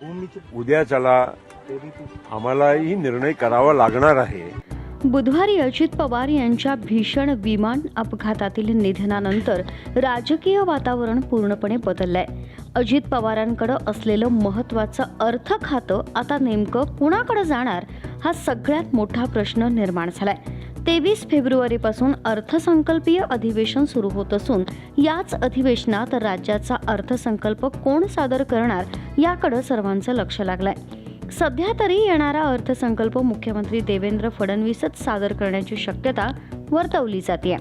उद्याच्याला आम्हालाही निर्णय करावा लागणार आहे। बुधवारी अजित पवार यांच्या भीषण विमान अपघातातील निधनानंतर राजकीय वातावरण पूर्णपणे बदललंय। अजित पवारांकडे असलेलं महत्त्वाचं अर्थ खातं आता नेमकं कुणाकडे जाणार हा सगळ्यात मोठा प्रश्न निर्माण झालाय। 23 फेब्रुवारीपासून अर्थसंकल्पीय अधिवेशन सुरू होत असून याच अधिवेशनात राज्याचा अर्थसंकल्प कोण सादर करणार याकडे सर्वांचं लक्ष लागलंय। सध्या तरी येणारा अर्थसंकल्प मुख्यमंत्री देवेंद्र फडणवीसच सादर करण्याची शक्यता वर्तवली जाते,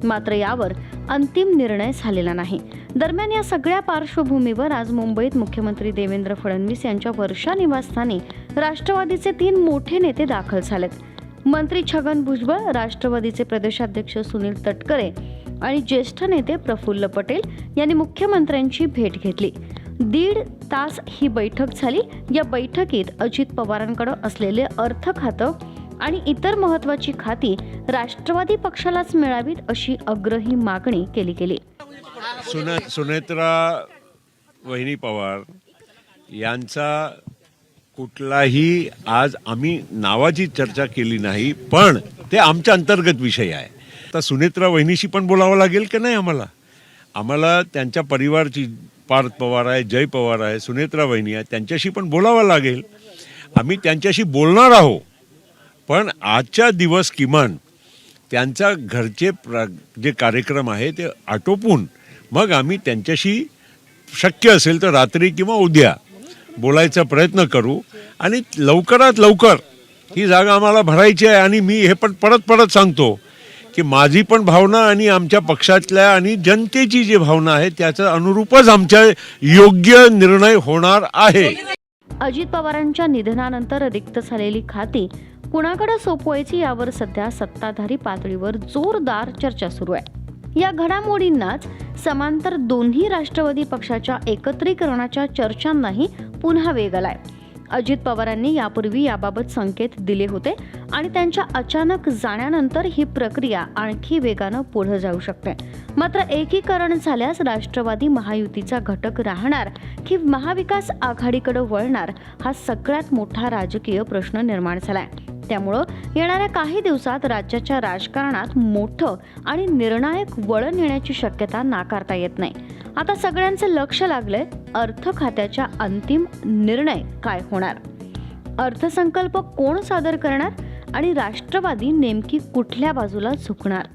मात्र यावर अंतिम निर्णय झालेला नाही। दरम्यान या सगळ्या पार्श्वभूमीवर आज मुंबईत मुख्यमंत्री देवेंद्र फडणवीस यांच्या वर्षा निवासस्थानी राष्ट्रवादीचे 3 मोठे नेते दाखल झालेत। मंत्री छगन भुजबळ, राष्ट्रवादीचे प्रदेशाध्यक्ष सुनील तटकरे आणि ज्येष्ठ नेते प्रफुल्ल पटेल यांनी मुख्यमंत्र्यांची भेट घेतली। 1.5 तास ही बैठक झाली। या बैठकीत अजित पवारांकडे असलेले अर्थ खातं आणि इतर महत्त्वाची खाती राष्ट्रवादी पक्षालाच मिळावीत अशी आग्रही मागणी केली गेली। सुनेत्रा वहिनी पवार यांचा कुठलाही आज आम्ही नावाची चर्चा केली नाही, पण ते आमच्या अंतर्गत विषय आहे। आता सुनेत्रा वहिनीशी पण बोलावं लागेल की नाही आम्हाला त्यांच्या परिवारची पार्थ पवार आहे, जय पवार आहे, सुनेत्रा वहिनी आहे, त्यांच्याशी पण बोलावं लागेल। आम्ही त्यांच्याशी बोलणार आहोत, पण आजच्या दिवस किमान त्यांच्या घरचे जे कार्यक्रम आहे ते आटोपून मग आम्ही त्यांच्याशी शक्य असेल तर रात्री किंवा उद्या बोलायचा प्रयत्न करू आणि लवकरात लवकर ही जागा आम्हाला भरायची आहे। आणि मी हे पण परत सांगतो की माझी पण भावना आणि आमच्या पक्षातल्या आणि जनतेची जी भावना आहे त्याच्या अनुरूपच आमच्या योग्य निर्णय होणार आहे। अजित पवारांच्या निधनानंतर रिक्त झालेली खाती कुणाकडे सोपवायची यावर सध्या सत्ताधारी पातळीवर जोरदार चर्चा सुरू आहे। या घडामोडींनाच समांतर दोन्ही राष्ट्रवादी पक्षाच्या एकत्रीकरणाच्या चर्चांनाही पुन्हा वेग आलाय। अजित पवारांनी यापूर्वी याबाबत संकेत दिले होते आणि त्यांच्या अचानक जाण्यानंतर ही प्रक्रिया आणखी वेगानं पुढे जाऊ शकते। मात्र एकीकरण झाल्यास राष्ट्रवादी महायुतीचा घटक राहणार की महाविकास आघाडीकडे वळणार हा सगळ्यात मोठा राजकीय प्रश्न निर्माण झालाय। त्यामुळं येणाऱ्या काही दिवसात राज्याच्या राजकारणात मोठं आणि निर्णायक वळण येण्याची शक्यता नाकारता येत नाही। आता सगळ्यांचं लक्ष लागलंय अर्थ खात्याच्या अंतिम निर्णय काय होणार, अर्थसंकल्प कोण सादर करणार आणि राष्ट्रवादी नेमकी कुठल्या बाजूला झुकणार।